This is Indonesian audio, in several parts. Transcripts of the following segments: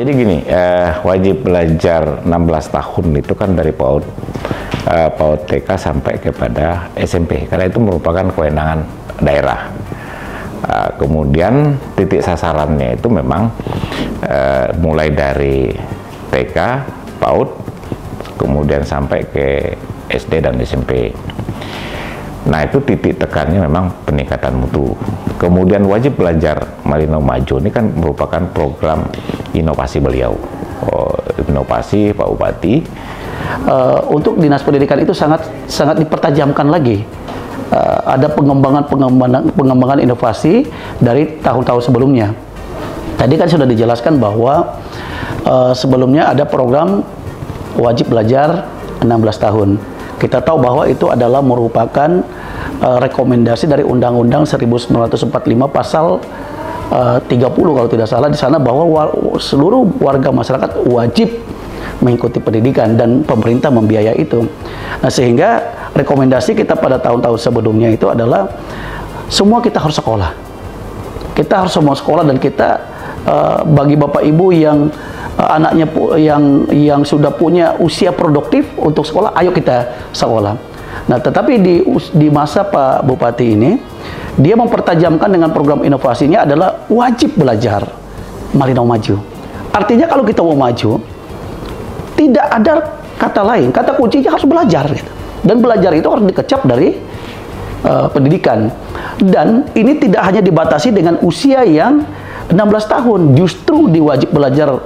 Jadi gini, wajib belajar 16 tahun itu kan dari PAUD TK sampai kepada SMP, karena itu merupakan kewenangan daerah. Kemudian titik sasarannya itu memang mulai dari TK, PAUD, kemudian sampai ke SD dan SMP. Nah, itu titik tekannya memang peningkatan mutu. Kemudian wajib belajar Malino Maju ini kan merupakan program inovasi beliau, inovasi Pak Bupati. Untuk Dinas Pendidikan itu sangat dipertajamkan lagi. Ada pengembangan inovasi dari tahun-tahun sebelumnya. Tadi kan sudah dijelaskan bahwa sebelumnya ada program wajib belajar 16 tahun. Kita tahu bahwa itu adalah merupakan rekomendasi dari Undang-Undang 1945 pasal 30 kalau tidak salah, di sana bahwa seluruh warga masyarakat wajib mengikuti pendidikan dan pemerintah membiayai itu. Nah, sehingga rekomendasi kita pada tahun-tahun sebelumnya itu adalah semua kita harus sekolah. Kita harus semua sekolah, dan kita bagi Bapak Ibu yang anaknya yang sudah punya usia produktif untuk sekolah, ayo kita sekolah. Nah, tetapi di masa Pak Bupati ini, dia mempertajamkan dengan program inovasinya adalah wajib belajar Malino Maju. Artinya kalau kita mau maju, tidak ada kata lain, kata kuncinya harus belajar gitu. Dan belajar itu harus dikecap dari pendidikan. Dan ini tidak hanya dibatasi dengan usia yang 16 tahun, justru di wajib belajar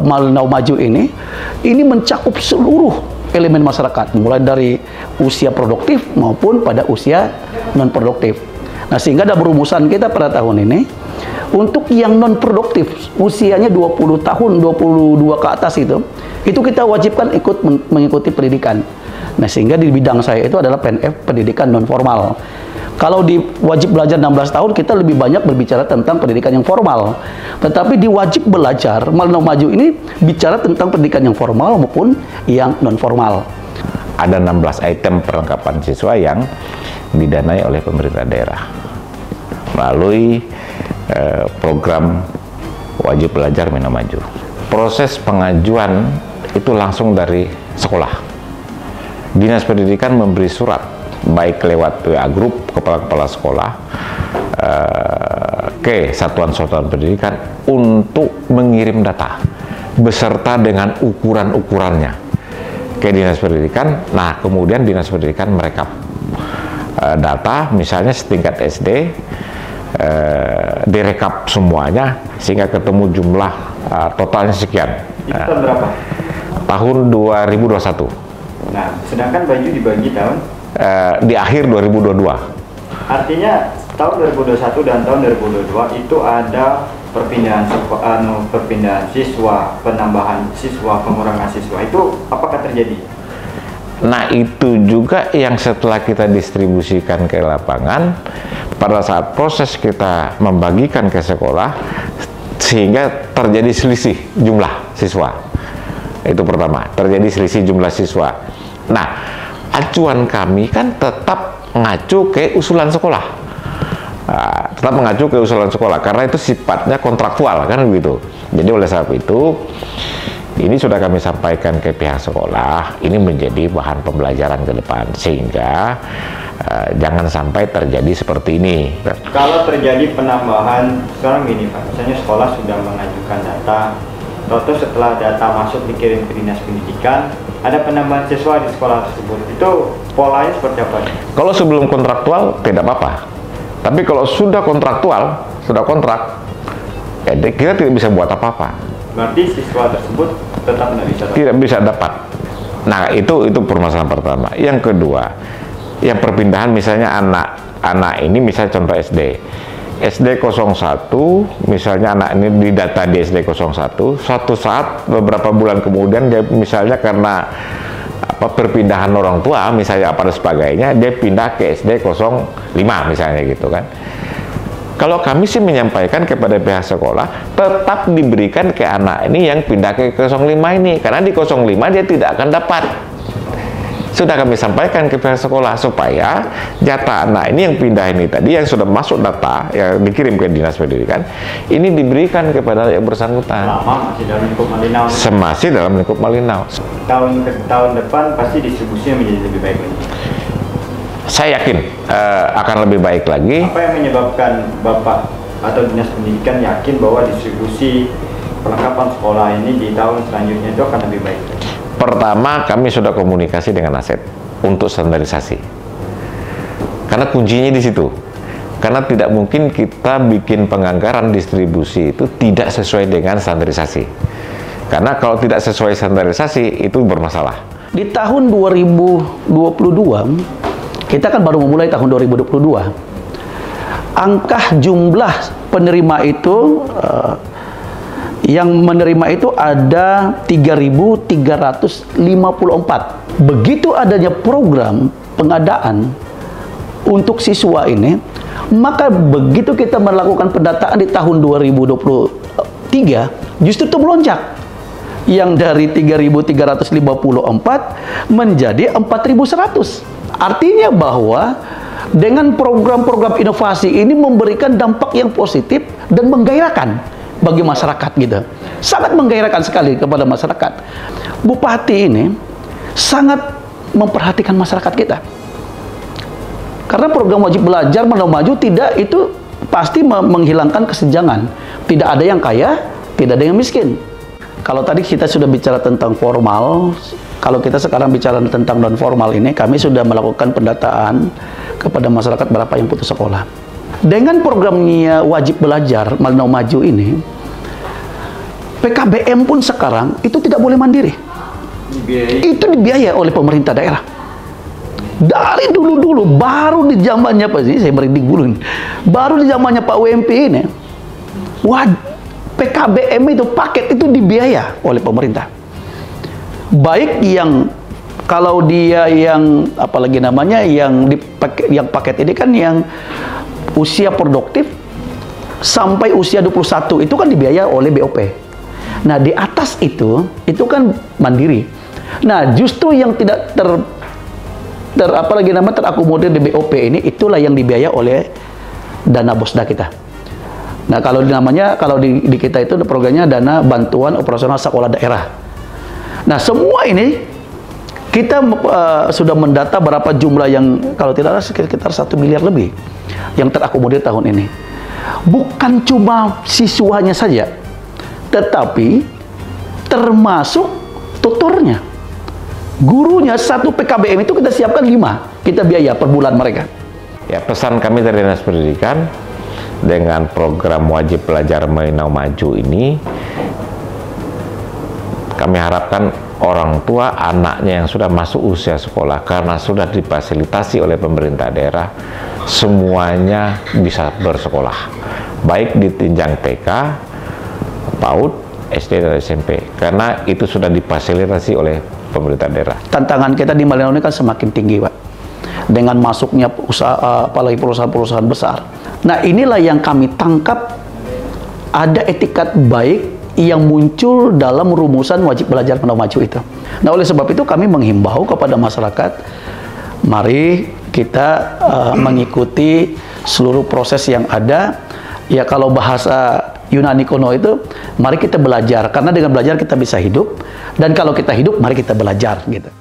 Malino Maju ini mencakup seluruh elemen masyarakat, mulai dari usia produktif maupun pada usia non produktif. Nah, sehingga ada berumusan kita pada tahun ini untuk yang non produktif, usianya 20 tahun, 22 ke atas itu kita wajibkan ikut mengikuti pendidikan. Nah, sehingga di bidang saya itu adalah PNF, pendidikan non formal. Kalau di wajib belajar 16 tahun, kita lebih banyak berbicara tentang pendidikan yang formal. Tetapi di wajib belajar Malino Maju ini bicara tentang pendidikan yang formal maupun yang non formal. Ada 16 item perlengkapan siswa yang didanai oleh pemerintah daerah melalui program wajib belajar Malino Maju. Proses pengajuan itu langsung dari sekolah. Dinas Pendidikan memberi surat, baik lewat WA Group kepala-kepala sekolah ke satuan-satuan pendidikan untuk mengirim data beserta dengan ukuran-ukurannya ke Dinas Pendidikan. Nah, kemudian Dinas Pendidikan merekap data, misalnya setingkat SD, direkap semuanya sehingga ketemu jumlah totalnya sekian. Itu tahun berapa? Tahun 2021. Nah, sedangkan baju dibagi tahun? Di akhir 2022. Artinya tahun 2021 dan tahun 2022 itu ada perpindahan siswa, penambahan siswa, pengurangan siswa. Itu apakah terjadi? Nah, itu juga yang setelah kita distribusikan ke lapangan, pada saat proses kita membagikan ke sekolah, sehingga terjadi selisih jumlah siswa. Itu pertama, terjadi selisih jumlah siswa. Nah, acuan kami kan tetap mengacu ke usulan sekolah. Tetap mengacu ke usulan sekolah, karena itu sifatnya kontraktual, kan begitu. Jadi oleh sebab itu, ini sudah kami sampaikan ke pihak sekolah, ini menjadi bahan pembelajaran ke depan, sehingga jangan sampai terjadi seperti ini. Kalau terjadi penambahan, sekarang gini Pak, misalnya sekolah sudah mengajukan data, lalu setelah data masuk dikirim ke Dinas Pendidikan, ada penambahan siswa di sekolah tersebut, itu polanya seperti apa? Kalau sebelum kontraktual tidak apa-apa, tapi kalau sudah kontraktual, sudah kontrak, ya kita tidak bisa buat apa-apa. Berarti siswa tersebut tetap tidak bisa dapat. Nah, itu permasalahan pertama. Yang kedua, yang perpindahan misalnya anak ini, misalnya contoh SD 01, misalnya anak ini didata di SD 01, suatu saat beberapa bulan kemudian dia misalnya karena perpindahan orang tua misalnya apa dan sebagainya, dia pindah ke SD 05 misalnya gitu kan. Kalau kami sih menyampaikan kepada pihak sekolah, tetap diberikan ke anak ini yang pindah ke 05 ini, karena di 05 dia tidak akan dapat. Sudah kami sampaikan ke pihak sekolah supaya data anak ini yang pindah ini tadi, yang sudah masuk data yang dikirim ke Dinas Pendidikan, ini diberikan kepada yang bersangkutan. Lama masih dalam lingkup Malinau. Masih dalam lingkup Malinau. Tahun depan pasti distribusinya menjadi lebih baik lagi. Saya yakin akan lebih baik lagi. Apa yang menyebabkan Bapak atau Dinas Pendidikan yakin bahwa distribusi perlengkapan sekolah ini di tahun selanjutnya itu akan lebih baik? Pertama, kami sudah komunikasi dengan Aset untuk standarisasi. Karena kuncinya di situ. Karena tidak mungkin kita bikin penganggaran distribusi itu tidak sesuai dengan standarisasi. Karena kalau tidak sesuai standarisasi itu bermasalah. Di tahun 2022, kita kan baru memulai tahun 2022. Angka jumlah penerima itu yang menerima itu ada 3.354. Begitu adanya program pengadaan untuk siswa ini, maka begitu kita melakukan pendataan di tahun 2023, justru itu melonjak. Yang dari 3.354 menjadi 4.100. Artinya bahwa dengan program-program inovasi ini memberikan dampak yang positif dan menggairahkan bagi masyarakat gitu. Sangat menggairahkan sekali kepada masyarakat. Bupati ini sangat memperhatikan masyarakat kita. Karena program wajib belajar Malinau Maju tidak itu pasti menghilangkan kesenjangan. Tidak ada yang kaya, tidak ada yang miskin. Kalau tadi kita sudah bicara tentang formal, kalau kita sekarang bicara tentang non formal ini, kami sudah melakukan pendataan kepada masyarakat berapa yang putus sekolah. Dengan programnya wajib belajar Malinau Maju ini, PKBM pun sekarang itu tidak boleh mandiri. Itu dibiayai oleh pemerintah daerah. Dari dulu-dulu, baru di zamannya Pak, ini saya merinding dulu nih. Baru di zamannya Pak WMP ini, PKBM itu paket itu dibiayai oleh pemerintah. Baik yang kalau dia yang apalagi namanya yang paket ini kan yang usia produktif sampai usia 21 itu kan dibiayai oleh BOP. Nah, di atas itu kan mandiri. Nah, justru yang tidak terakomodir di BOP ini, itulah yang dibiayai oleh dana Bosda kita. Nah, kalau di kita itu programnya dana bantuan operasional sekolah daerah. Nah, semua ini kita sudah mendata berapa jumlah yang kalau tidak salah sekitar 1 miliar lebih yang terakomodir tahun ini. Bukan cuma siswanya saja, tetapi termasuk tutornya. Gurunya satu PKBM itu kita siapkan 5, kita biaya per bulan mereka. Ya, pesan kami dari Dinas Pendidikan dengan program wajib belajar Malinau Maju ini, kami harapkan orang tua anaknya yang sudah masuk usia sekolah karena sudah difasilitasi oleh pemerintah daerah, semuanya bisa bersekolah, baik di jenjang TK, PAUD, SD dan SMP, karena itu sudah difasilitasi oleh pemerintah daerah. Tantangan kita di Malinau ini kan semakin tinggi, Pak, dengan masuknya usaha, apalagi perusahaan-perusahaan besar. Nah, inilah yang kami tangkap, ada etikat baik yang muncul dalam rumusan wajib belajar Malinau Maju itu. Nah, oleh sebab itu kami menghimbau kepada masyarakat, mari kita mengikuti seluruh proses yang ada. Ya, kalau bahasa Yunani kuno itu, mari kita belajar, karena dengan belajar kita bisa hidup, dan kalau kita hidup, mari kita belajar gitu.